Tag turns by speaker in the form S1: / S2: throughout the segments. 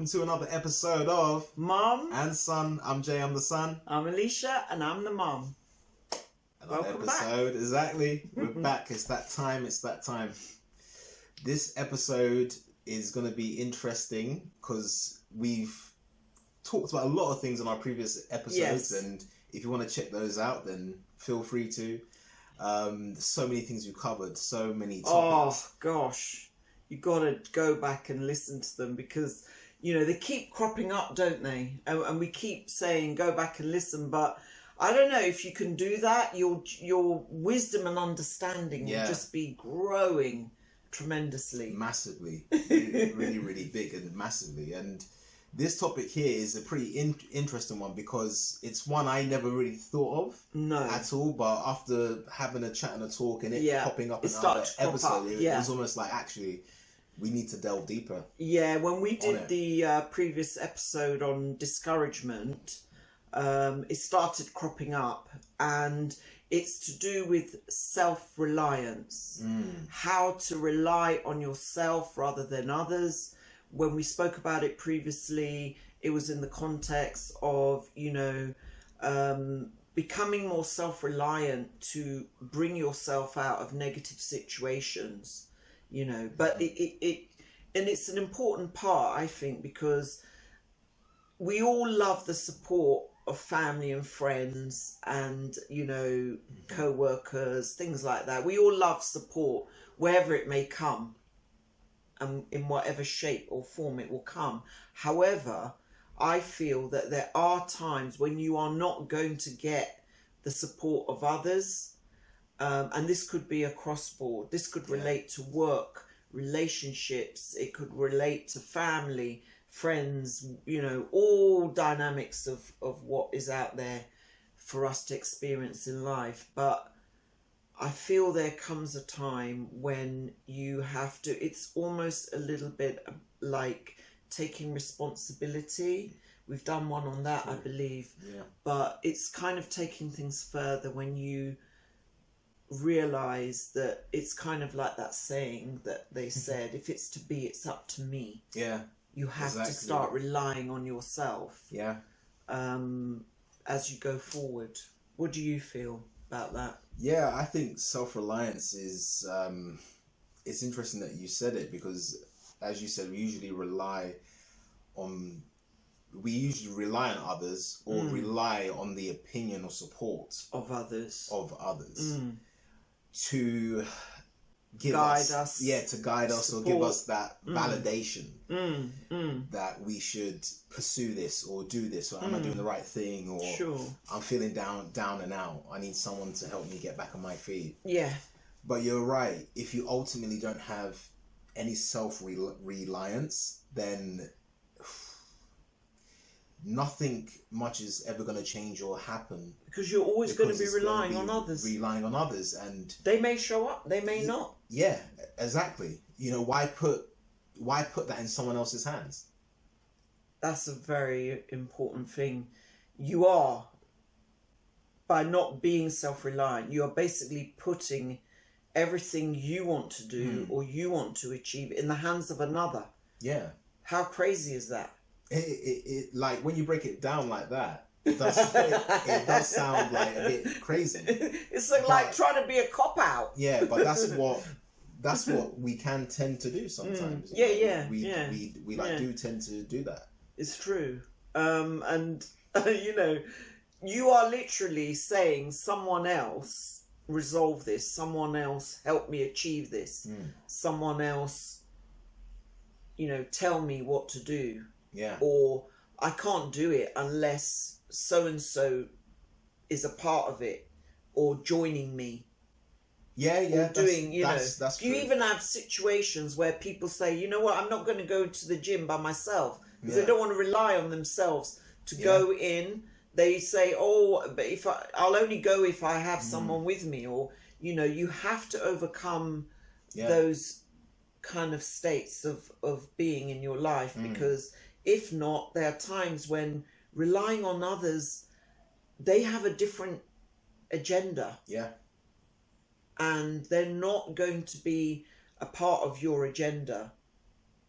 S1: welcome to another episode of
S2: MumNSon.
S1: I'm Jay, I'm the son.
S2: I'm Alicia, and I'm the mum.
S1: Another
S2: Welcome
S1: episode,
S2: back.
S1: Exactly. We're back. It's that time. This episode is going to be interesting because we've talked about a lot of things on our previous episodes,
S2: Yes.
S1: and if you want to check those out, then feel free to. There's so many things we've covered, so many topics.
S2: Oh, gosh. You got to go back and listen to them because, you know, they keep cropping up, don't they? And we keep saying, go back and listen, but I don't know if you can do that. Your wisdom and understanding will just be growing tremendously.
S1: Massively. Really, really big and massively. And this topic here is a pretty interesting one because it's one I never really thought of at all. But after having a chat and a talk and it popping up in another episode, it was almost like actually we need to delve deeper.
S2: Yeah, when we did the previous episode on discouragement, it started cropping up, and it's to do with self-reliance. How to rely on yourself rather than others. When we spoke about it previously, it was in the context of, you know, becoming more self-reliant to bring yourself out of negative situations, you know. But and it's an important part, I think, because we all love the support of family and friends and, you know, co-workers, things like that. We all love support wherever it may come. And in whatever shape or form it will come. However, I feel that there are times when you are not going to get the support of others. And this could be across board. This could relate to work, relationships. It could relate to family, friends, you know, all dynamics of what is out there for us to experience in life. But I feel there comes a time when you have to, it's almost a little bit like taking responsibility. We've done one on that, I believe. Yeah. But it's kind of taking things further when you realize that it's kind of like that saying that they said, if it's to be, it's up to me.
S1: Yeah.
S2: You have to start relying on yourself.
S1: Yeah.
S2: As you go forward. What do you feel about that?
S1: Yeah, I think self-reliance is, it's interesting that you said it because, as you said, we usually rely on others or rely on the opinion or support
S2: of others
S1: to guide us. To guide us or give us that validation that we should pursue this or do this, or am I doing the right thing, or I'm feeling down and out, I need someone to help me get back on my feet. Yeah. But you're right, if you ultimately don't have any self-reliance, then nothing much is ever going to change or happen,
S2: because you're always going to be relying on others,
S1: and
S2: they may show up, they may not.
S1: Yeah, exactly. You know, why put that in someone else's hands?
S2: That's a very important thing. You are, by not being self-reliant, you are basically putting everything you want to do or you want to achieve in the hands of another. Yeah. How crazy is that?
S1: It like, when you break it down like that, it does sound like a bit crazy.
S2: It's like trying to be a cop-out.
S1: Yeah, but that's what we can tend to do sometimes. We do tend to do that.
S2: It's true. And you know, you are literally saying someone else resolve this, someone else help me achieve this, someone else, you know, tell me what to do. Yeah. Or I can't do it unless so and so is a part of it or joining me.
S1: Yeah.
S2: Or doing, you know, you even have situations where people say, you know what, I'm not going to go to the gym by myself because they don't want to rely on themselves to go in. They say, oh, but I'll only go if I have someone with me, or, you know, you have to overcome those kind of states of being in your life, because if not, there are times when relying on others, they have a different agenda. Yeah. And they're not going to be a part of your agenda.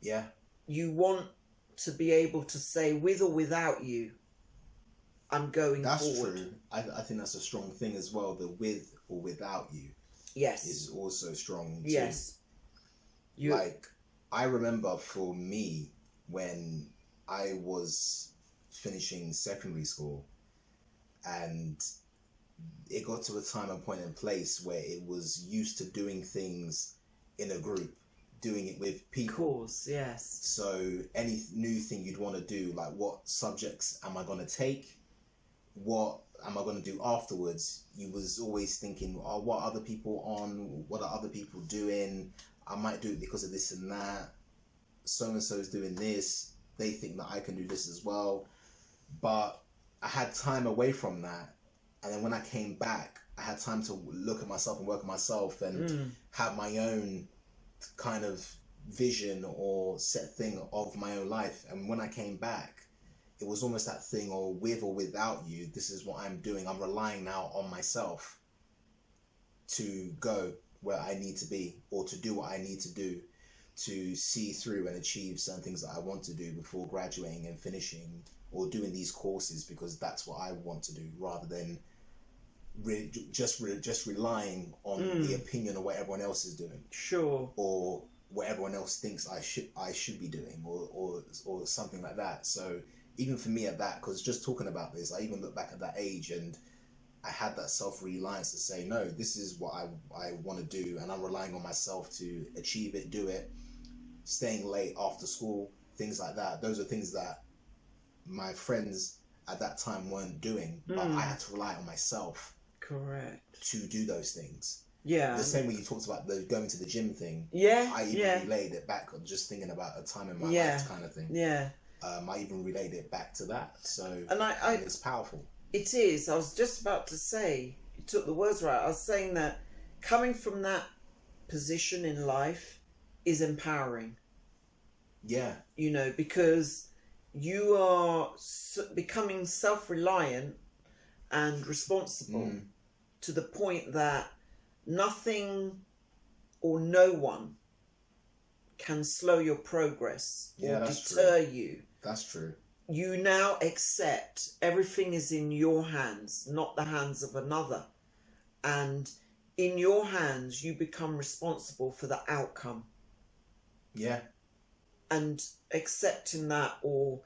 S2: Yeah. You want to be able to say, with or without you, I'm going
S1: that's
S2: forward.
S1: True. I think that's a strong thing as well. The with or without you.
S2: Yes.
S1: Is also strong too.
S2: Yes.
S1: Like, I remember for me, when I was finishing secondary school, and it got to a time and point and place where it was used to doing things in a group, doing it with people.
S2: Of course, yes.
S1: So any new thing you'd want to do, like, what subjects am I going to take? What am I going to do afterwards? You was always thinking, oh, what are other people on? What are other people doing? I might do it because of this and that. So-and-so is doing this. They think that I can do this as well. But I had time away from that. And then when I came back, I had time to look at myself and work on myself and have my own kind of vision or set thing of my own life. And when I came back, it was almost that thing, or with or without you, this is what I'm doing. I'm relying now on myself to go where I need to be, or to do what I need to do to see through and achieve certain things that I want to do before graduating and finishing, or doing these courses because that's what I want to do, rather than just relying on the opinion of what everyone else is doing.
S2: Sure.
S1: Or what everyone else thinks I should be doing, or something like that. So even for me at that, because just talking about this, I even look back at that age and I had that self-reliance to say, no, this is what I want to do, and I'm relying on myself to achieve it, do it. Staying late after school, things like that. Those are things that my friends at that time weren't doing, but I had to rely on myself.
S2: Correct.
S1: To do those things.
S2: Yeah.
S1: The same way you talked about the going to the gym thing.
S2: Yeah.
S1: I even relayed it back, just thinking about a time in my life kind of thing.
S2: Yeah.
S1: I even relayed it back to that. So,
S2: and
S1: it's powerful.
S2: It is. I was just about to say, you took the words right. I was saying that coming from that position in life is empowering.
S1: Yeah.
S2: You know, because you are becoming self-reliant and responsible to the point that nothing or no one can slow your progress or deter you.
S1: That's true.
S2: You now accept everything is in your hands, not the hands of another. And in your hands, you become responsible for the outcome.
S1: Yeah.
S2: And accepting that, or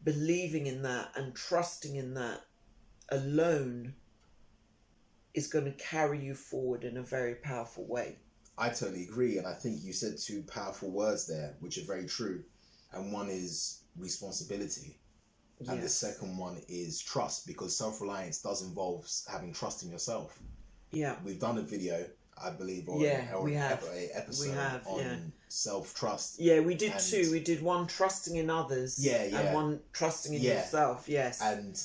S2: believing in that and trusting in that alone is going to carry you forward in a very powerful way.
S1: I totally agree. And I think you said two powerful words there, which are very true. And one is responsibility. And the second one is trust, because self-reliance does involve having trust in yourself. Yeah. We've done a video, I believe, or an episode on self-trust.
S2: Yeah, we did two. We did one trusting in others and one trusting in yourself. Yes.
S1: And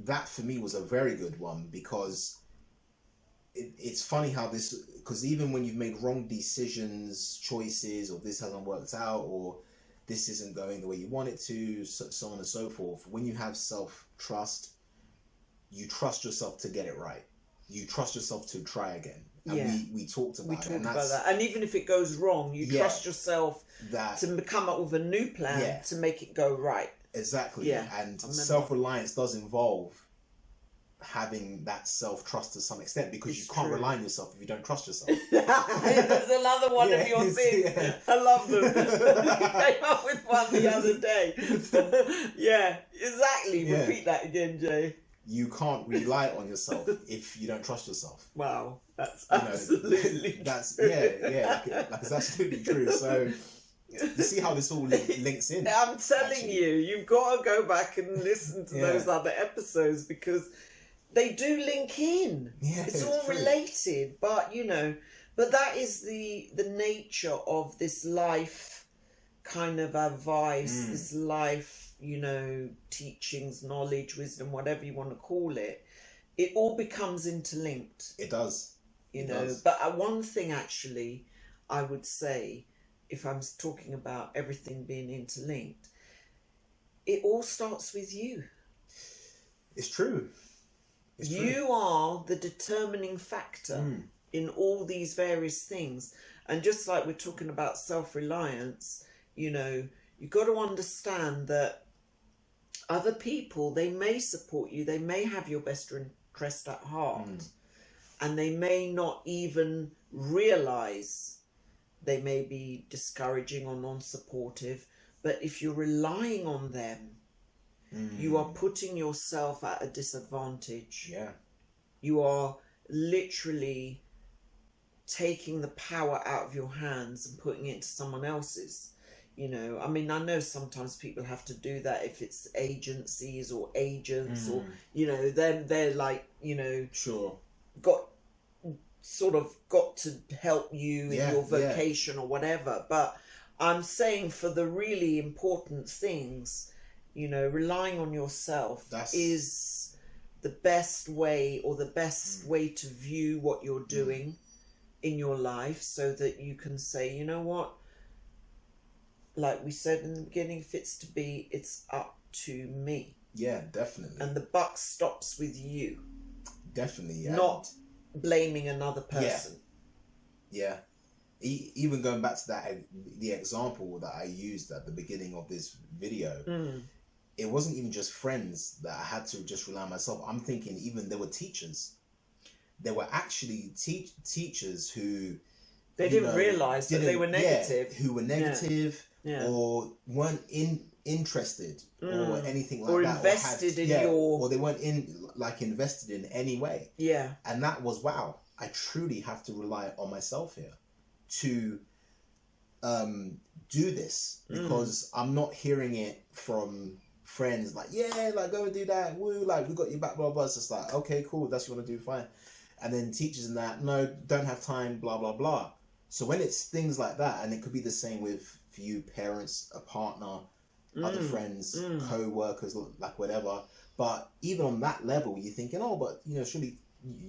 S1: that for me was a very good one, because it's funny how this, because even when you've made wrong decisions, choices, or this hasn't worked out, or this isn't going the way you want it to, so on and so forth, when you have self-trust, you trust yourself to get it right. You trust yourself to try again. And we talked about
S2: that. And even if it goes wrong, you trust yourself to come up with a new plan to make it go right.
S1: Exactly. Yeah. And self-reliance does involve having that self-trust to some extent, because you can't rely on yourself if you don't trust yourself.
S2: There's another one of your things. I love them. You came up with one the other day. Yeah, exactly. Yeah. Repeat that again, Jay.
S1: You can't rely on yourself if you don't trust yourself.
S2: Wow, that's absolutely
S1: that's true. Like it's absolutely true. So you see how this all links in.
S2: I'm telling you, you've got to go back and listen to those other episodes, because they do link in. Yeah, it's all true. Related, but but that is the nature of this life kind of advice, this life, teachings, knowledge, wisdom, whatever you want to call it. It all becomes interlinked.
S1: It does.
S2: But one thing actually I would say, if I'm talking about everything being interlinked, it all starts with you.
S1: It's true.
S2: You are the determining factor in all these various things. And just like we're talking about self-reliance, You've got to understand that other people, they may support you, they may have your best interest at heart, and they may not even realize they may be discouraging or non-supportive, but if you're relying on them, you are putting yourself at a disadvantage.
S1: Yeah.
S2: You are literally taking the power out of your hands and putting it into someone else's. You know, I mean, I know sometimes people have to do that if it's agencies or agents or, you know, they're like, you know,
S1: sure,
S2: got to help you in your vocation or whatever. But I'm saying for the really important things, you know, relying on yourself is the best way, or the best way to view what you're doing in your life, so that you can say, you know what, like we said in the beginning, if it's to be, it's up to me.
S1: Yeah, definitely.
S2: And the buck stops with you.
S1: Definitely, yeah.
S2: Not blaming another person.
S1: Yeah. Even going back to that, the example that I used at the beginning of this video, it wasn't even just friends that I had to just rely on myself. I'm thinking even there were teachers. There were actually teachers who...
S2: They didn't realise that they were negative.
S1: Yeah, who were negative or weren't interested or anything like that.
S2: Or invested in your...
S1: Or they weren't invested in any way.
S2: Yeah.
S1: And that was, wow, I truly have to rely on myself here to do this, because I'm not hearing it from friends like, yeah, like go and do that, woo, like we got your back, blah blah. It's just like, okay, cool, that's what you want to do, fine. And then teachers and that, no, don't have time, blah blah blah. So when it's things like that, and it could be the same with for you, parents, a partner, other friends, co-workers, like whatever. But even on that level, you're thinking, oh, but you know, surely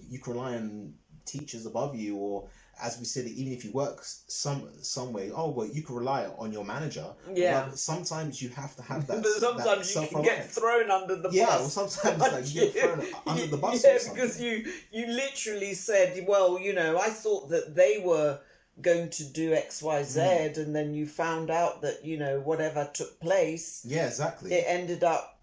S1: you can rely on teachers above you, or as we said, even if you work some way, oh well, you can rely on your manager.
S2: Yeah.
S1: But sometimes you have to have that.
S2: But sometimes
S1: that
S2: you can get thrown under the bus.
S1: Yeah, well, sometimes like you get thrown under the bus.
S2: Yeah, because you literally said, well, you know, I thought that they were going to do X, Y, Z, and then you found out that, you know, whatever took place.
S1: Yeah, exactly.
S2: It ended up.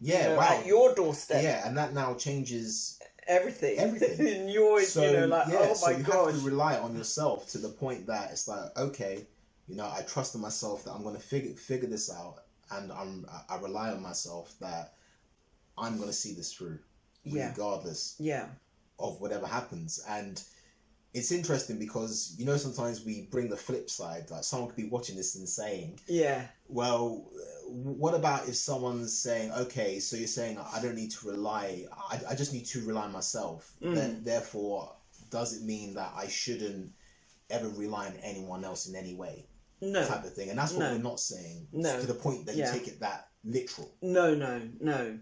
S1: Yeah,
S2: you know, at your doorstep.
S1: Yeah, and that now changes.
S2: Everything.
S1: And
S2: you're, you know, like, oh my
S1: you
S2: gosh.
S1: have to rely on yourself to the point that it's like, okay, you know, I trust in myself that I'm going to figure this out, and I rely on myself that I'm going to see this through, regardless of whatever happens. And it's interesting because, you know, sometimes we bring the flip side, like someone could be watching this and saying, well, what about if someone's saying, okay, so you're saying I don't need to rely, I just need to rely on myself. Then, therefore, does it mean that I shouldn't ever rely on anyone else in any way?
S2: No.
S1: Type of thing. And that's what we're not saying.
S2: No.
S1: To the point that you take it that literal.
S2: No.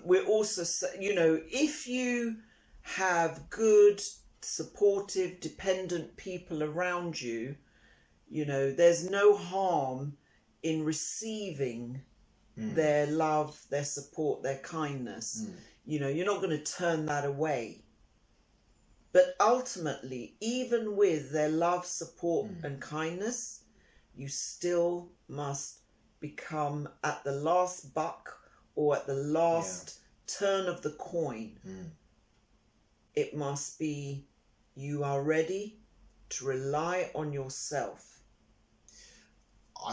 S2: We're also, you know, if you have good, supportive, dependent people around you, you know, there's no harm in receiving their love, their support, their kindness. You know, you're not going to turn that away. But ultimately, even with their love, support and kindness, you still must become, at the last buck or at the last turn of the coin, it must be you are ready to rely on yourself.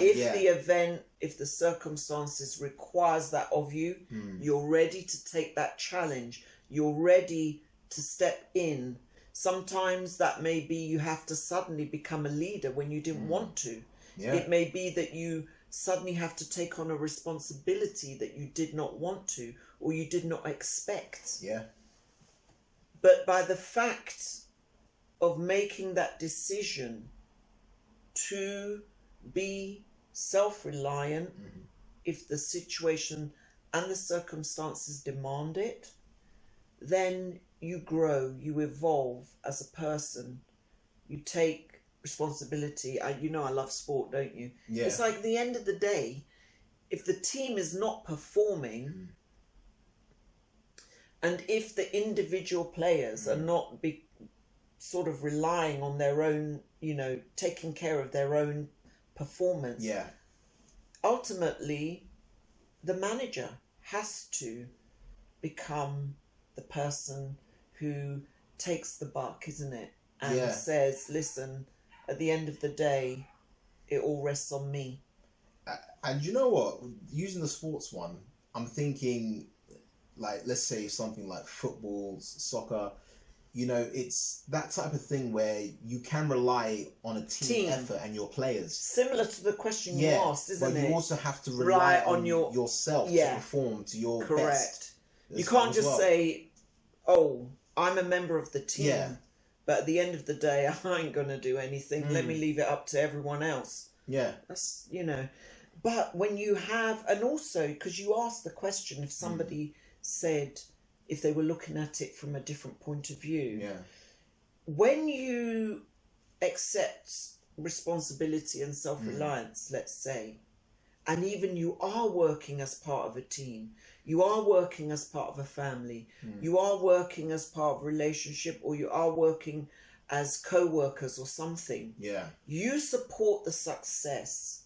S2: If the circumstances requires that of you, you're ready to take that challenge. You're ready to step in. Sometimes that may be you have to suddenly become a leader when you didn't want to. Yeah. It may be that you suddenly have to take on a responsibility that you did not want to, or you did not expect.
S1: Yeah.
S2: But by the fact of making that decision to be self-reliant, if the situation and the circumstances demand it, then you grow, you evolve as a person, you take responsibility. You know I love sport, don't you? Yeah. It's like, at the end of the day, if the team is not performing, and if the individual players are not sort of relying on their own, you know, taking care of their own performance, ultimately, the manager has to become the person who takes the buck, isn't it? And says, listen, at the end of the day, it all rests on me.
S1: And you know what? Using the sports one, I'm thinking, like, let's say something like football, soccer, you know, it's that type of thing where you can rely on a team effort and your players.
S2: Similar to the question you asked, isn't it?
S1: But you also have to rely on yourself to perform to your best.
S2: You can't just say, oh, I'm a member of the team, but at the end of the day, I ain't going to do anything. Let me leave it up to everyone else.
S1: Yeah.
S2: That's, you know. But when you have, and also, because you asked the question, if somebody said, if they were looking at it from a different point of view, when you accept responsibility and self-reliance, let's say, and even you are working as part of a team, you are working as part of a family, you are working as part of a relationship, or you are working as co-workers or something, you support the success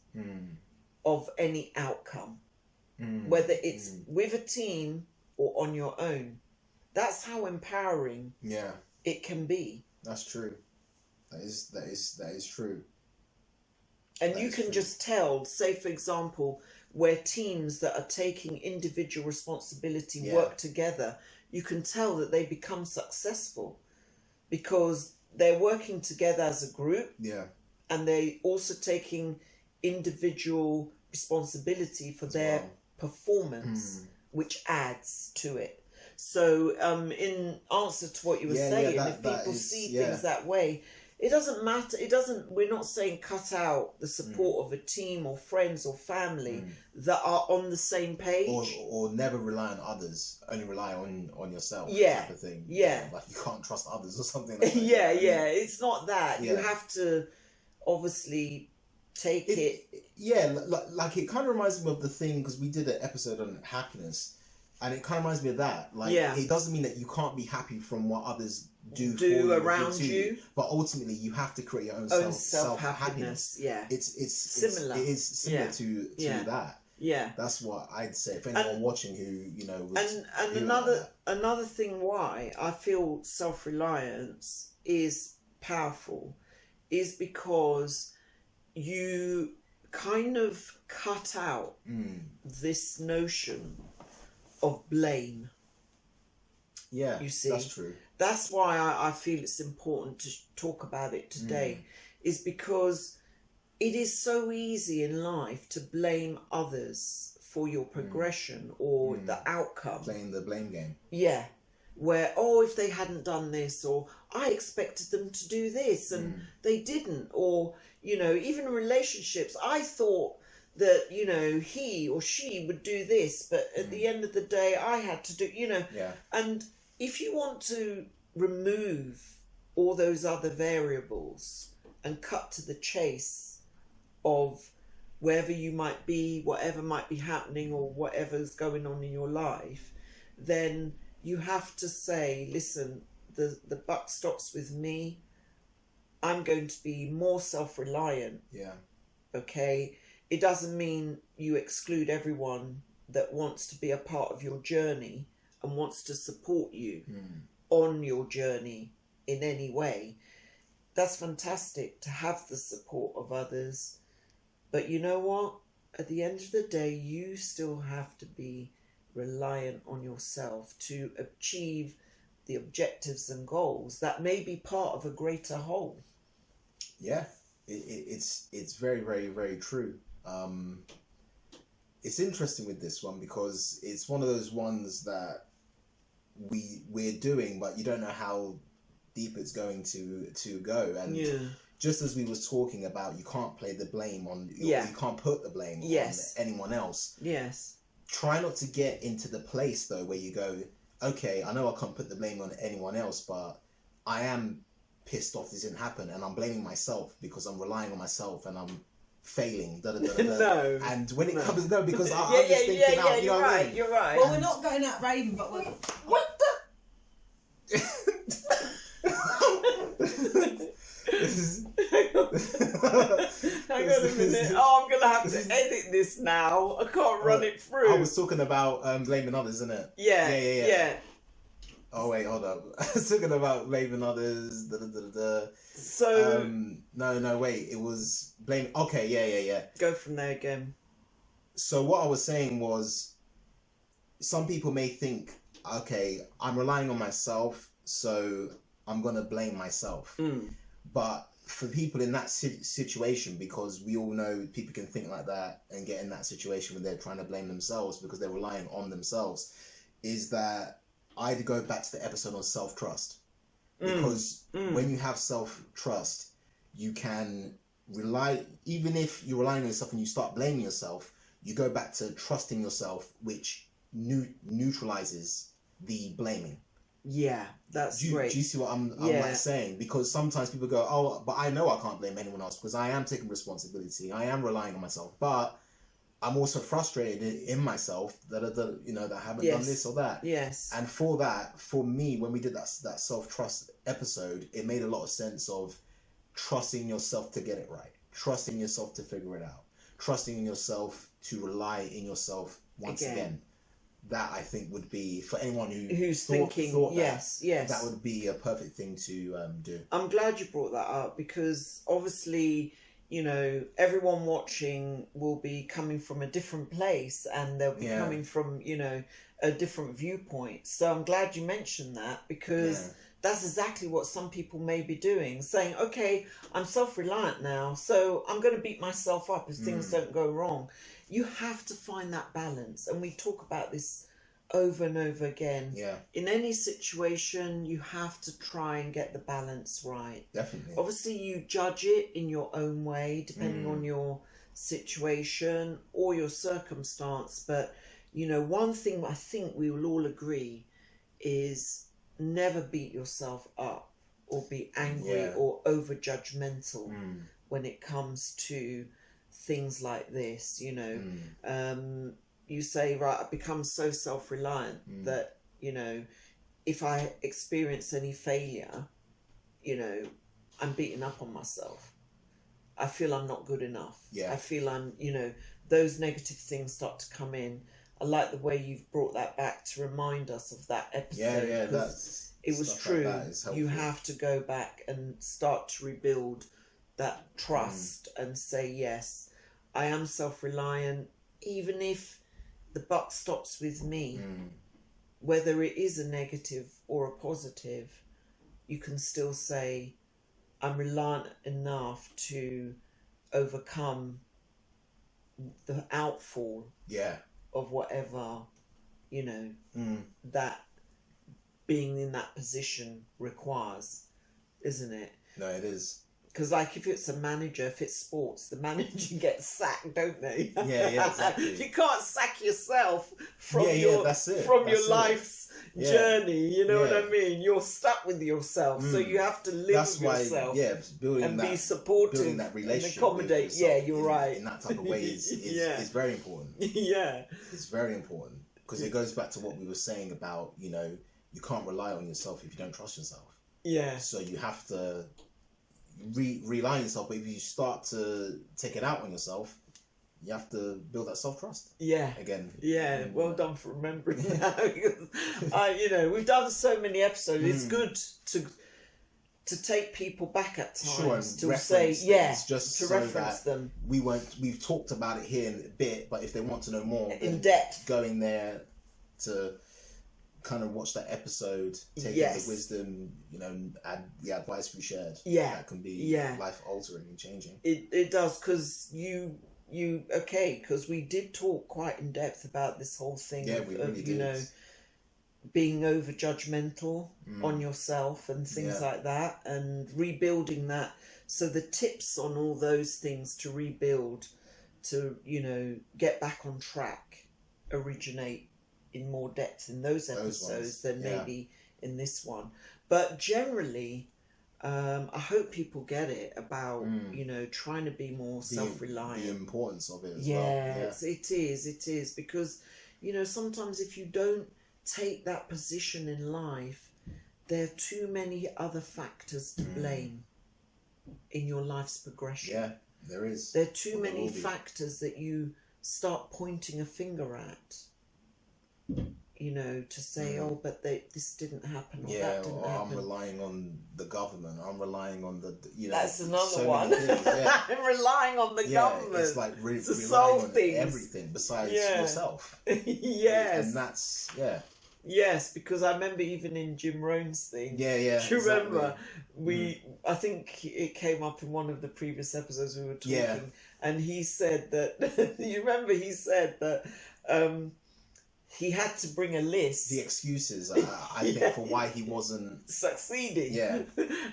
S2: of any outcome, whether it's with a team or on your own. That's how empowering it can be.
S1: That's true. That is true.
S2: And you can just tell, say for example, where teams that are taking individual responsibility work together, you can tell that they become successful because they're working together as a group. And they're also taking individual responsibility for their performance, which adds to it. So in answer to what you were saying, if people see things that way, it doesn't matter. We're not saying cut out the support of a team or friends or family that are on the same page.
S1: Or never rely on others, only rely on yourself, type of thing. Like you can't trust others or something like that.
S2: It's not that. You have to obviously take it.
S1: Like it kind of reminds me of the thing, because we did an episode on happiness, and it kind of reminds me of that. Like it doesn't mean that you can't be happy from what others do for you,
S2: around you,
S1: but ultimately you have to create your own self happiness. It's similar. It is similar to that. That's what I'd say. If anyone watching who was
S2: and another thing why I feel self-reliance is powerful is because you kind of cut out this notion of blame. You see,
S1: that's true.
S2: That's why I feel it's important to talk about it today, is because it is so easy in life to blame others for your progression or the outcome.
S1: Playing the blame game.
S2: Where, if they hadn't done this, or I expected them to do this and they didn't, or, even relationships, I thought that, he or she would do this, but at the end of the day, I had to do, and if you want to remove all those other variables and cut to the chase of wherever you might be, whatever might be happening or whatever's going on in your life, then you have to say, listen, the buck stops with me. I'm going to be more self-reliant. Okay? It doesn't mean you exclude everyone that wants to be a part of your journey and wants to support you on your journey in any way. That's fantastic to have the support of others. But you know what? At the end of the day, you still have to be reliant on yourself to achieve the objectives and goals that may be part of a greater whole.
S1: It's very, very, very true. It's interesting with this one because it's one of those ones that we're doing, but you don't know how deep it's going to go. And just as we was talking about, you can't play the blame on, you can't put the blame on anyone else. Try not to get into the place though where you go, okay, I know I can't put the blame on anyone else, but I am pissed off this didn't happen, and I'm blaming myself because I'm relying on myself and I'm failing.
S2: No.
S1: And when it comes, because I'm just thinking out.
S2: You're right. I mean? You're right.
S3: Well, we're not going out raving, but we're.
S2: What the?
S1: This is.
S2: Hang on a minute. Oh, I'm gonna gonna have to edit this now. I can't run it through.
S1: I was talking about blaming others, isn't it?
S2: Yeah.
S1: Oh wait, hold up. I was talking about blaming others.
S2: So
S1: no, wait. It was blame. Okay, yeah.
S2: Go from there again.
S1: So what I was saying was, some people may think, okay, I'm relying on myself, so I'm gonna blame myself. But for people in that situation, because we all know people can think like that and get in that situation when they're trying to blame themselves because they're relying on themselves, is that I'd go back to the episode on self-trust. Because when you have self-trust, you can rely, even if you're relying on yourself and you start blaming yourself, you go back to trusting yourself, which neutralizes the blaming.
S2: Yeah, that's great.
S1: Do you see what I'm like saying? Because sometimes people go, oh, but I know I can't blame anyone else because I am taking responsibility. I am relying on myself, but I'm also frustrated in myself that I haven't done this or that.
S2: Yes.
S1: And for me, when we did that self-trust episode, it made a lot of sense of trusting yourself to get it right, trusting yourself to figure it out, trusting yourself to rely in yourself once again. That I think would be, for anyone who's thinking, that would be a perfect thing to do. I'm
S2: glad you brought that up because obviously, everyone watching will be coming from a different place and they'll be coming from, a different viewpoint. So I'm glad you mentioned that because that's exactly what some people may be doing, saying, okay, I'm self-reliant now, so I'm going to beat myself up if things don't go wrong. You have to find that balance. And we talk about this over and over again.
S1: Yeah.
S2: In any situation, you have to try and get the balance right.
S1: Definitely.
S2: Obviously, you judge it in your own way, depending on your situation or your circumstance. But, one thing I think we will all agree is never beat yourself up or be angry or over judgmental when it comes to things like this. You say, right, I've become so self-reliant that if I experience any failure, I'm beating up on myself. I feel I'm not good enough. I feel I'm those negative things start to come in. I like the way you've brought that back to remind us of that episode. It was true. Like you have to go back and start to rebuild that trust and say, yes, I am self-reliant, even if the buck stops with me. Whether it is a negative or a positive, you can still say, I'm reliant enough to overcome the outfall of whatever, that being in that position requires, isn't it?
S1: No, it is.
S2: Because, like, if it's a manager, if it's sports, the manager gets sacked, don't they?
S1: Yeah, exactly.
S2: You can't sack yourself from your life's journey. You know what I mean? You're stuck with yourself, so you have to live with yourself. And be supportive, building that relationship, and accommodate. You're right.
S1: In that type of way is very important. It's very important because it goes back to what we were saying about you can't rely on yourself if you don't trust yourself. So you have to rely on yourself, but if you start to take it out on yourself, you have to build that self-trust again. Well done for remembering that. We've done so many episodes. It's good to take people back at times to say just to reference them. We've talked about it here in a bit, but if they want to know more in depth, going there to kind of watch that episode, take the wisdom, add the advice we shared. That can be life altering and changing. It does, because because we did talk quite in depth about this whole thing of being over judgmental on yourself and things like that, and rebuilding that. So the tips on all those things to rebuild, to get back on track, originate in more depth in those episodes than maybe in this one. But generally, I hope people get it about trying to be more self-reliant. The importance of it as well. It is because sometimes if you don't take that position in life, there are too many other factors to blame in your life's progression. There is.
S2: There are too many factors that you start pointing a finger at, you know, to say, oh, but this didn't happen, or that didn't happen.
S1: I'm relying on the government. I'm relying on the, you know.
S2: That's another
S1: so
S2: one.
S1: Many things, yeah.
S2: I'm relying on the government.
S1: It's like
S2: to
S1: relying
S2: solve
S1: on
S2: things.
S1: everything besides yourself.
S2: Yes.
S1: And that's,
S2: Yes, because I remember even in Jim Rohn's thing.
S1: Yeah.
S2: Do you remember? I think it came up in one of the previous episodes we were talking, and he said that. You remember he said that he had to bring a list.
S1: The excuses, I think, for why he wasn't
S2: succeeding.
S1: Yeah,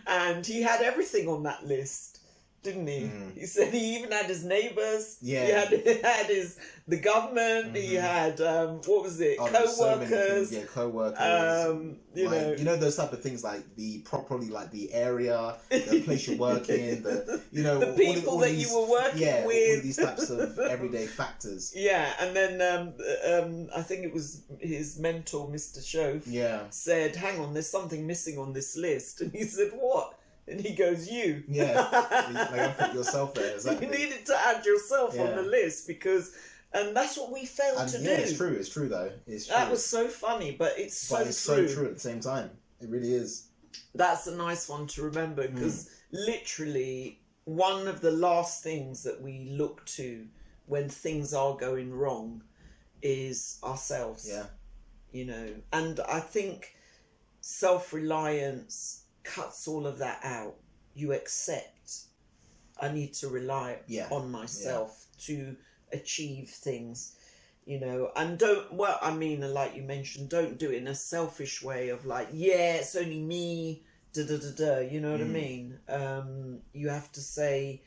S2: and he had everything on that list, didn't he? He said he even had his neighbours.
S1: Yeah,
S2: he had the government. He had what was it? Co-workers.
S1: So co-workers.
S2: You know
S1: those type of things, like the area, the place you work in, the
S2: people that you were working with.
S1: All these types of everyday factors.
S2: Yeah, and then I think it was his mentor, Mr. Shove, said, "Hang on, there's something missing on this list," and he said, "What?" And he goes, "You."
S1: Yeah, like I put yourself there. Exactly.
S2: You needed to add yourself on the list and that's what we failed to do.
S1: It's true. It's true though. It's true.
S2: That was so funny, but it's so
S1: true at the same time. It really is.
S2: That's a nice one to remember, because literally one of the last things that we look to when things are going wrong is ourselves.
S1: Yeah.
S2: You know, and I think self-reliance cuts all of that out. You accept, I need to rely on myself to achieve things, you know, and like you mentioned, don't do it in a selfish way of like, it's only me, you know what I mean? You have to say,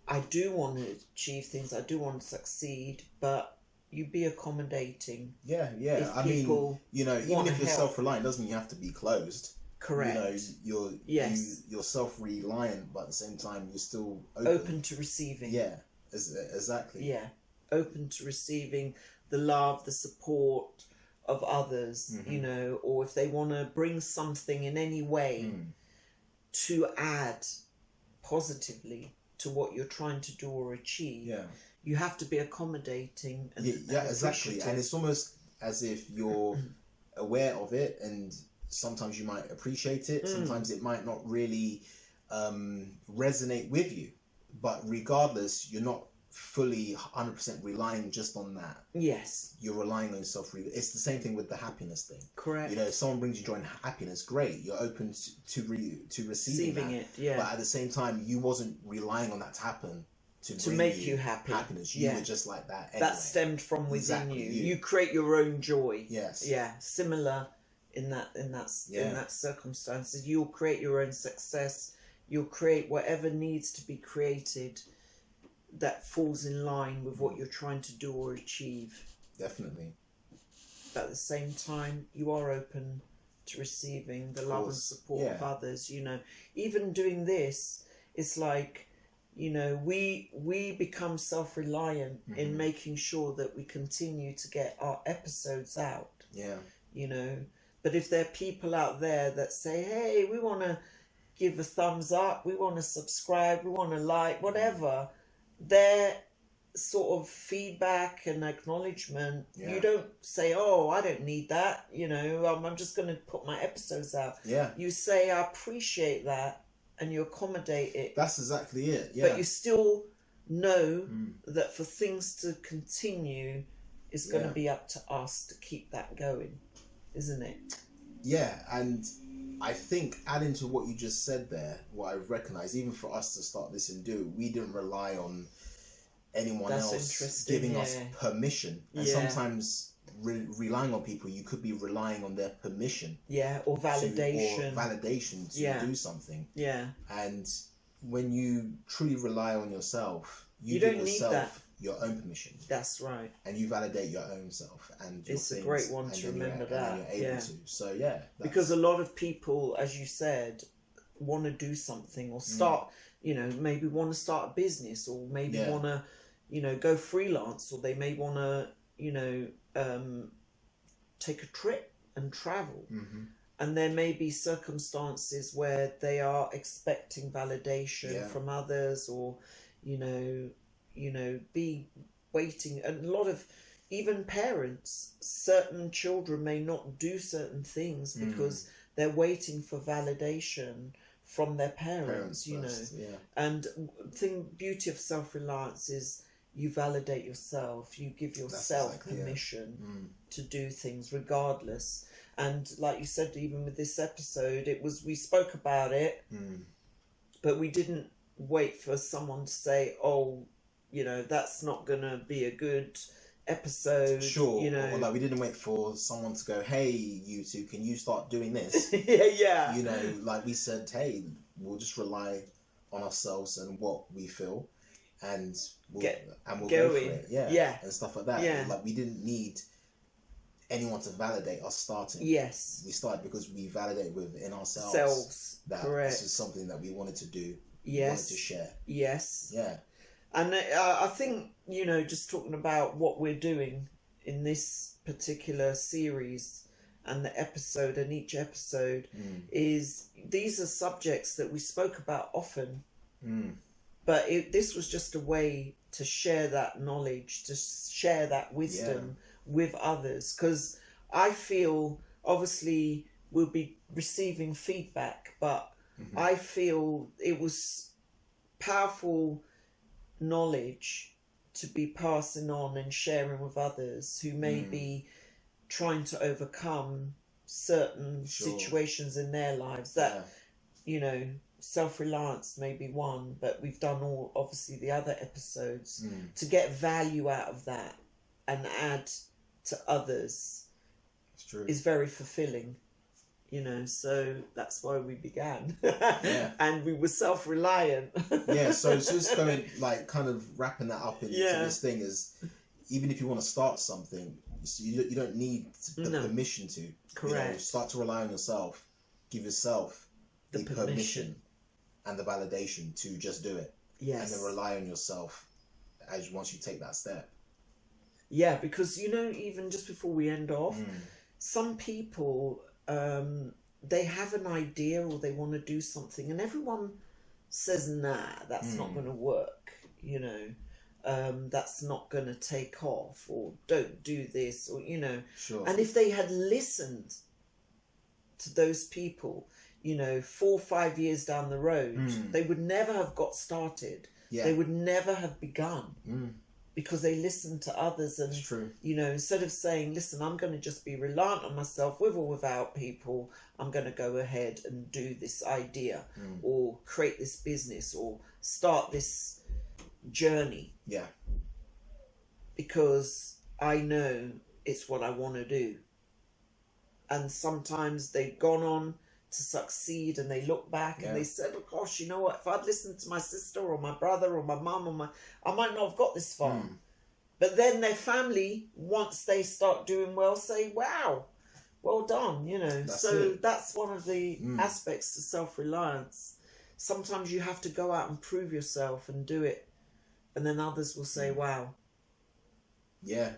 S2: I do want to achieve things, I do want to succeed, but you be accommodating.
S1: Yeah. I mean, you know, even if you're self-reliant, doesn't mean you have to be closed.
S2: Correct.
S1: You know, you're self-reliant, but at the same time, you're still
S2: open to receiving.
S1: Yeah, exactly.
S2: Yeah, open to receiving the love, the support of others, you know, or if they want to bring something in any way to add positively to what you're trying to do or achieve. Yeah. You have to be accommodating. And
S1: exactly. And it's almost as if you're aware of it, and sometimes you might appreciate it, sometimes it might not really resonate with you, but regardless, you're not fully 100% relying just on that. Yes, you're relying on yourself. It's the same thing with the happiness thing.
S2: Correct.
S1: You know, if someone brings you joy and happiness, great, you're open to receiving that.
S2: It. Yeah,
S1: but at the same time, you wasn't relying on that to happen to
S2: make you happy.
S1: Happiness. You were just like that anyway.
S2: That stemmed from within you create your own joy.
S1: Yes.
S2: Yeah, similar in that circumstances. You'll create your own success. You'll create whatever needs to be created that falls in line with what you're trying to do or achieve.
S1: Definitely.
S2: But at the same time, you are open to receiving the love and support of others. You know, even doing this, it's like, you know, we become self-reliant in making sure that we continue to get our episodes out. Yeah. You know, but if there are people out there that say, hey, we want to give a thumbs up, we want to subscribe, we want to like, whatever, their sort of feedback and acknowledgement, you don't say, oh, I don't need that, you know, I'm just going to put my episodes out. Yeah. You say, I appreciate that, and you accommodate it.
S1: That's exactly it, yeah.
S2: But you still know that for things to continue, it's going to be up to us to keep that going, isn't it?
S1: Yeah, and I think adding to what you just said there, what I've recognised, even for us to start this and do, we didn't rely on anyone else giving us permission. And sometimes relying on people, you could be relying on their permission.
S2: Yeah, or validation.
S1: To do something. Yeah. And when you truly rely on yourself, you give yourself your own permission.
S2: That's right.
S1: And you validate your own self and your
S2: it's a great one to remember that.
S1: And you're able to. So
S2: because a lot of people, as you said, want to do something or start, you know, maybe want to start a business, or maybe want to, you know, go freelance, or they may want to, you know, take a trip and travel. And there may be circumstances where they are expecting validation from others, or, be waiting. And a lot of, even parents, certain children may not do certain things because they're waiting for validation from their parents,
S1: first, yeah.
S2: And the beauty of self-reliance is you validate yourself, you give yourself permission to do things regardless. And like you said, even with this episode, we spoke about it, but we didn't wait for someone to say, oh, that's not gonna be a good episode.
S1: Sure. Or like we didn't wait for someone to go, hey, you two, can you start doing this?
S2: Yeah.
S1: Like we said, hey, we'll just rely on ourselves and what we feel, and we'll go for it. Yeah. And stuff like that.
S2: Yeah.
S1: Like we didn't need anyone to validate us starting.
S2: Yes.
S1: We started because we validated within ourselves that
S2: correct.
S1: This is something that we wanted to do.
S2: Yes.
S1: We wanted to share.
S2: Yes.
S1: Yeah.
S2: And I think, just talking about what we're doing in this particular series and the episode, and each episode is, these are subjects that we spoke about often, but this was just a way to share that knowledge, to share that wisdom with others. Because I feel, obviously, we'll be receiving feedback, but I feel it was powerful knowledge to be passing on and sharing with others who may be trying to overcome certain situations in their lives that self-reliance may be one, but we've done obviously the other episodes to get value out of that and add to others.
S1: It's true.
S2: Is very fulfilling. So that's why we began. And we were self-reliant.
S1: So it's just going, like, kind of wrapping that up into this thing is, even if you want to start something, you don't need the permission to.
S2: Correct.
S1: Start to rely on yourself. Give yourself the permission and the validation to just do it.
S2: Yes.
S1: And then rely on yourself once you take that step.
S2: Yeah, because, even just before we end off, some people... they have an idea or they want to do something and everyone says, nah, that's not going to work, that's not going to take off, or don't do this, or
S1: Sure.
S2: And if they had listened to those people 4 or 5 years down the road, they would never have got started. They would never have begun. Because they listen to others, and instead of saying, listen, I'm going to just be reliant on myself with or without people, I'm going to go ahead and do this idea or create this business or start this journey.
S1: Yeah.
S2: Because I know it's what I want to do. And sometimes they've gone on to succeed and they look back and they said, oh gosh, you know what, if I'd listened to my sister or my brother or my mum I might not have got this far. But then their family, once they start doing well, say, wow, well done, that's one of the aspects to self-reliance. Sometimes you have to go out and prove yourself and do it, and then others will say, wow. Yeah,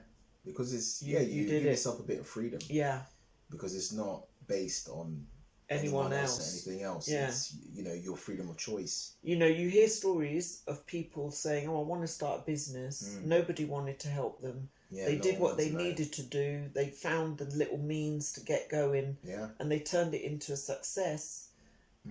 S1: because it's you give yourself a bit of freedom.
S2: Yeah,
S1: because it's not based on
S2: anyone else,
S1: anything else.
S2: Yeah.
S1: It's, your freedom of choice.
S2: You hear stories of people saying, oh, I want to start a business. Nobody wanted to help them. They did what they needed to do. They found the little means to get going.
S1: Yeah.
S2: And they turned it into a success.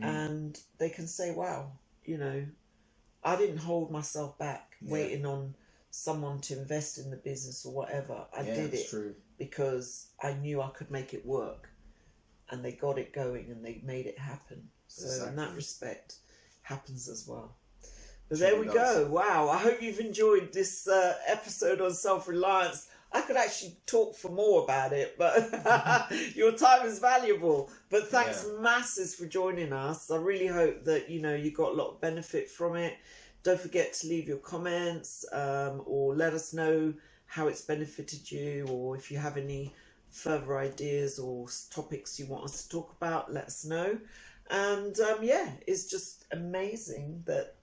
S2: And they can say, wow, I didn't hold myself back waiting on someone to invest in the business or whatever. I did it because I knew I could make it work. And they got it going and they made it happen. So in that respect, happens as well. But there we go. Wow. I hope you've enjoyed this episode on self-reliance. I could actually talk for more about it, but your time is valuable. But thanks masses for joining us. I really hope that, you got a lot of benefit from it. Don't forget to leave your comments or let us know how it's benefited you, or if you have any further ideas or topics you want us to talk about, let us know. And it's just amazing that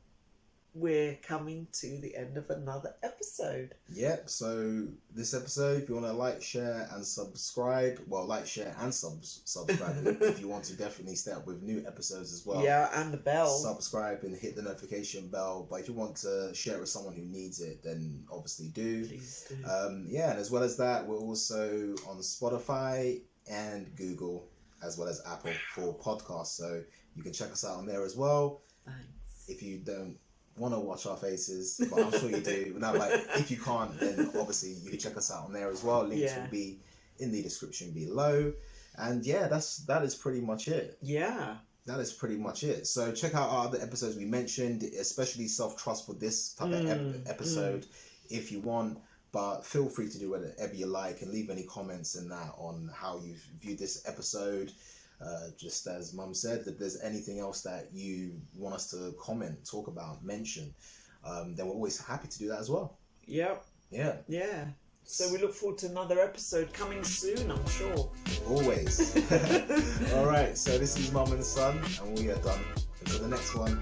S2: we're coming to the end of another episode.
S1: Yep, so this episode, if you want to like, share and subscribe, well, like, share and subscribe if you want to definitely stay up with new episodes as well.
S2: Yeah, and the bell.
S1: Subscribe and hit the notification bell. But if you want to share it with someone who needs it, then obviously do.
S2: Please do.
S1: Yeah, and as well as that, we're also on Spotify and Google, as well as Apple for podcasts. So you can check us out on there as well.
S2: Thanks.
S1: If you don't want to watch our faces, but I'm sure you do. Now, like, if you can't, then obviously you can check us out on there as well. Links will be in the description below. And yeah, that is pretty much it.
S2: Yeah.
S1: That is pretty much it. So check out our other episodes we mentioned, especially self-trust for this type of episode if you want. But feel free to do whatever you like and leave any comments in that on how you viewed this episode. Just as Mum said, if there's anything else that you want us to comment, talk about, mention, then we're always happy to do that as well.
S2: Yep.
S1: Yeah.
S2: Yeah. So we look forward to another episode coming soon, I'm sure.
S1: Always. All right. So this is MumNSon, and we are done. Until the next one.